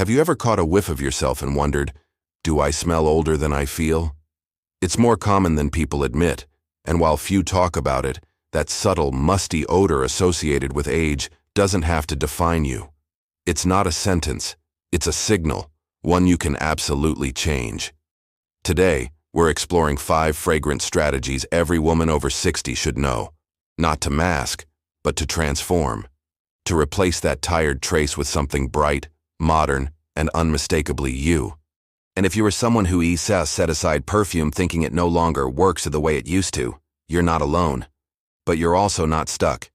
Have you ever caught a whiff of yourself and wondered, do I smell older than I feel? It's more common than people admit, and while few talk about it, that subtle, musty odor associated with age doesn't have to define you. It's not a sentence, it's a signal, one you can absolutely change. Today, we're exploring 5 fragrance strategies every woman over 60 should know. Not to mask, but to transform. To replace that tired trace with something bright, modern, and unmistakably you. And if you are someone who set aside perfume thinking it no longer works the way it used to, you're not alone. But you're also not stuck.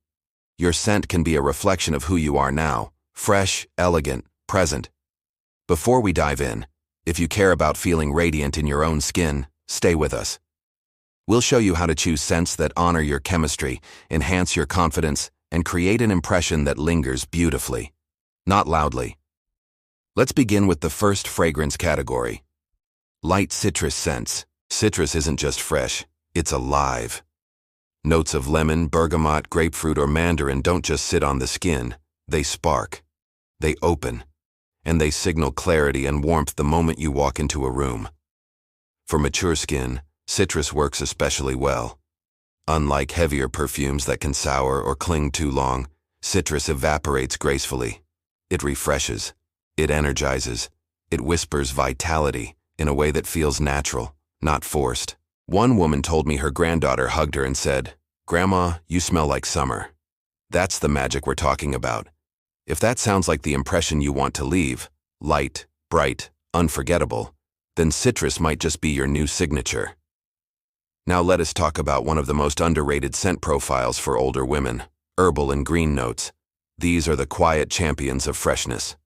Your scent can be a reflection of who you are now, fresh, elegant, present. Before we dive in, if you care about feeling radiant in your own skin, stay with us. We'll show you how to choose scents that honor your chemistry, enhance your confidence, and create an impression that lingers beautifully, not loudly. Let's begin with the first fragrance category. Light citrus scents. Citrus isn't just fresh, it's alive. Notes of lemon, bergamot, grapefruit, or mandarin don't just sit on the skin, they spark. They open. And they signal clarity and warmth the moment you walk into a room. For mature skin, citrus works especially well. Unlike heavier perfumes that can sour or cling too long, citrus evaporates gracefully. It refreshes. It energizes. It whispers vitality in a way that feels natural, not forced. One woman told me her granddaughter hugged her and said, "Grandma, you smell like summer." That's the magic we're talking about. If that sounds like the impression you want to leave, light, bright, unforgettable, then citrus might just be your new signature. Now let us talk about one of the most underrated scent profiles for older women, herbal and green notes. These are the quiet champions of freshness.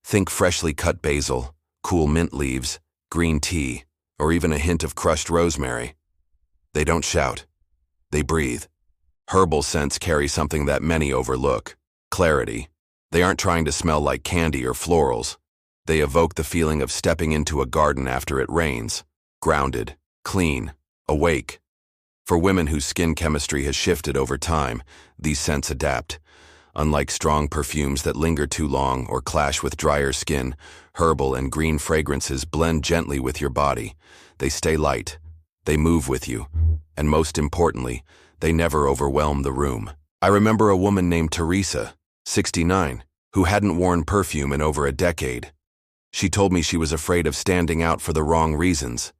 Think freshly cut basil, cool mint leaves, green tea, or even a hint of crushed rosemary. They don't shout. They breathe. Herbal scents carry something that many overlook: clarity. They aren't trying to smell like candy or florals. They evoke the feeling of stepping into a garden after it rains, grounded, clean, awake. For women whose skin chemistry has shifted over time, these scents adapt. Unlike strong perfumes that linger too long or clash with drier skin, herbal and green fragrances blend gently with your body. They stay light. They move with you. And most importantly, they never overwhelm the room. I remember a woman named Teresa, 69, who hadn't worn perfume in over a decade. She told me she was afraid of standing out for the wrong reasons.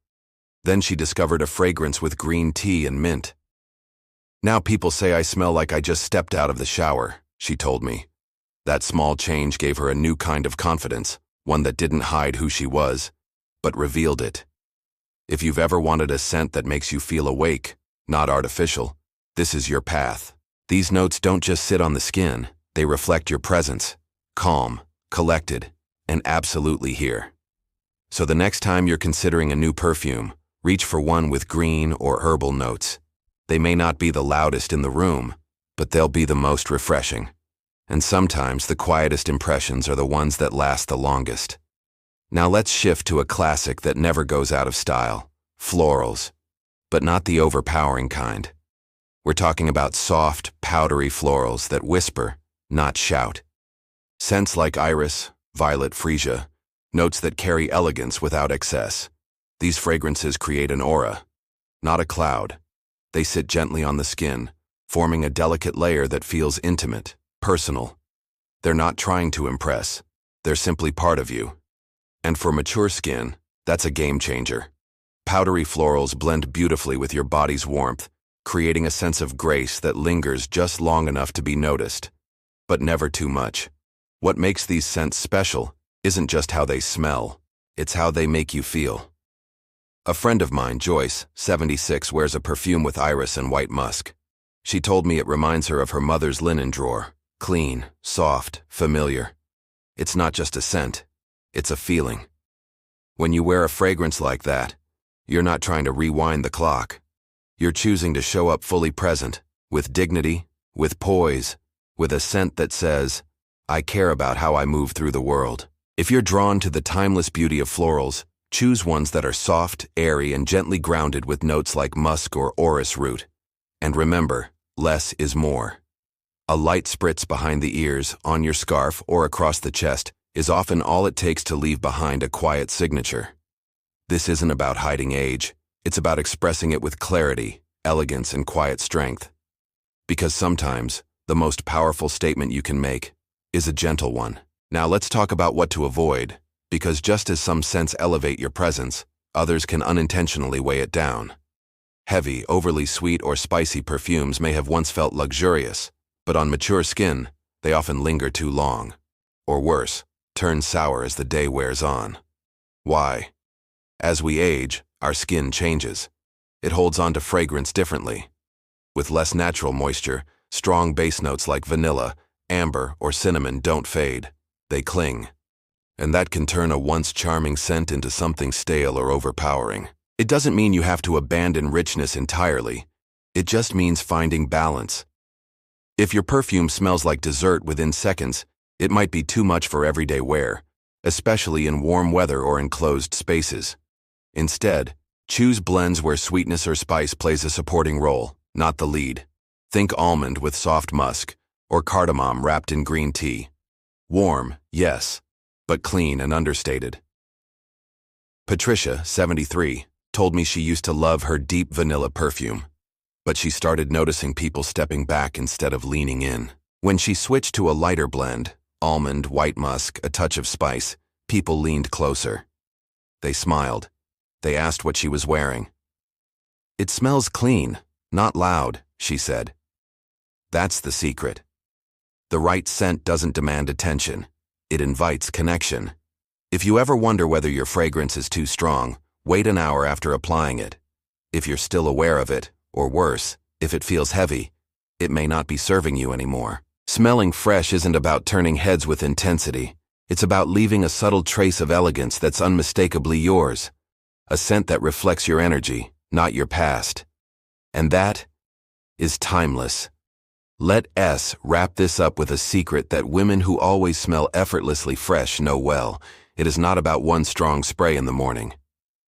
Then she discovered a fragrance with green tea and mint. "Now people say I smell like I just stepped out of the shower," she told me. That small change gave her a new kind of confidence, one that didn't hide who she was, but revealed it. If you've ever wanted a scent that makes you feel awake, not artificial, this is your path. These notes don't just sit on the skin, they reflect your presence, calm, collected, and absolutely here. So the next time you're considering a new perfume, reach for one with green or herbal notes. They may not be the loudest in the room, but they'll be the most refreshing. And sometimes the quietest impressions are the ones that last the longest. Now let's shift to a classic that never goes out of style: florals. But not the overpowering kind. We're talking about soft, powdery florals that whisper, not shout. Scents like iris, violet freesia, notes that carry elegance without excess. These fragrances create an aura, not a cloud. They sit gently on the skin, forming a delicate layer that feels intimate, personal. They're not trying to impress. They're simply part of you. And for mature skin, that's a game changer. Powdery florals blend beautifully with your body's warmth, creating a sense of grace that lingers just long enough to be noticed, but never too much. What makes these scents special isn't just how they smell, it's how they make you feel. A friend of mine, Joyce, 76, wears a perfume with iris and white musk. She told me it reminds her of her mother's linen drawer, clean, soft, familiar. It's not just a scent, it's a feeling. When you wear a fragrance like that, you're not trying to rewind the clock. You're choosing to show up fully present, with dignity, with poise, with a scent that says, "I care about how I move through the world." If you're drawn to the timeless beauty of florals, choose ones that are soft, airy, and gently grounded with notes like musk or orris root. And remember, less is more. A light spritz behind the ears, on your scarf, or across the chest is often all it takes to leave behind a quiet signature. This isn't about hiding age, it's about expressing it with clarity, elegance, and quiet strength. Because sometimes, the most powerful statement you can make is a gentle one. Now let's talk about what to avoid, because just as some scents elevate your presence, others can unintentionally weigh it down. Heavy, overly sweet, or spicy perfumes may have once felt luxurious, but on mature skin, they often linger too long. Or worse, turn sour as the day wears on. Why? As we age, our skin changes. It holds on to fragrance differently. With less natural moisture, strong base notes like vanilla, amber, or cinnamon don't fade. They cling. And that can turn a once charming scent into something stale or overpowering. It doesn't mean you have to abandon richness entirely. It just means finding balance. If your perfume smells like dessert within seconds, it might be too much for everyday wear, especially in warm weather or enclosed spaces. Instead, choose blends where sweetness or spice plays a supporting role, not the lead. Think almond with soft musk, or cardamom wrapped in green tea. Warm, yes, but clean and understated. Patricia, 73, told me she used to love her deep vanilla perfume, but she started noticing people stepping back instead of leaning in. When she switched to a lighter blend, almond, white musk, a touch of spice, people leaned closer. They smiled. They asked what she was wearing. "It smells clean, not loud," she said. That's the secret. The right scent doesn't demand attention. It invites connection. If you ever wonder whether your fragrance is too strong, wait an hour after applying it. If you're still aware of it, or worse, if it feels heavy, it may not be serving you anymore. Smelling fresh isn't about turning heads with intensity. It's about leaving a subtle trace of elegance that's unmistakably yours. A scent that reflects your energy, not your past. And that is timeless. Let S wrap this up with a secret that women who always smell effortlessly fresh know well. It is not about one strong spray in the morning.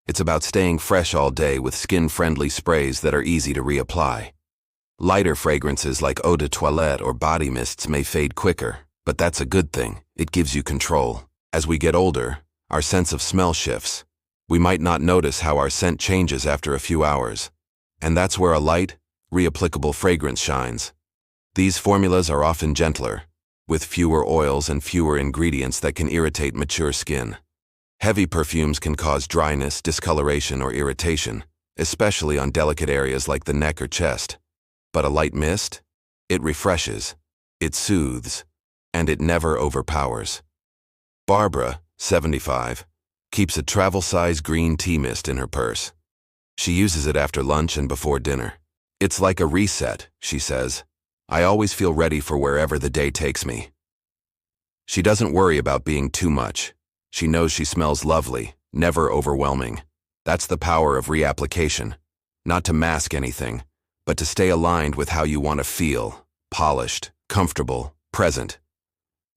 It's about staying fresh all day with skin-friendly sprays that are easy to reapply. Lighter fragrances like eau de toilette or body mists may fade quicker, but that's a good thing. It gives you control. As we get older, our sense of smell shifts. We might not notice how our scent changes after a few hours. And that's where a light, reapplicable fragrance shines. These formulas are often gentler, with fewer oils and fewer ingredients that can irritate mature skin. Heavy perfumes can cause dryness, discoloration, or irritation, especially on delicate areas like the neck or chest. But a light mist? It refreshes, it soothes, and it never overpowers. Barbara, 75, keeps a travel-size green tea mist in her purse. She uses it after lunch and before dinner. It's like a reset, she says. I always feel ready for wherever the day takes me. She doesn't worry about being too much. She knows she smells lovely, never overwhelming. That's the power of reapplication. Not to mask anything, but to stay aligned with how you want to feel, polished, comfortable, present.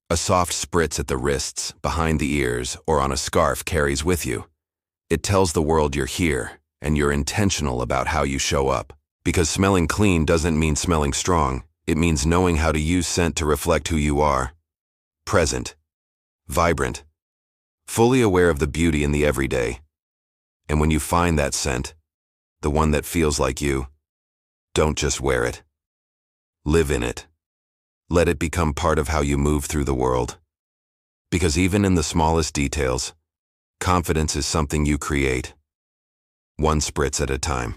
A soft spritz at the wrists, behind the ears, or on a scarf carries with you. It tells the world you're here, and you're intentional about how you show up. Because smelling clean doesn't mean smelling strong. It means knowing how to use scent to reflect who you are. Present, vibrant, fully aware of the beauty in the everyday. And when you find that scent, the one that feels like you, don't just wear it. Live in it. Let it become part of how you move through the world. Because even in the smallest details, confidence is something you create, one spritz at a time.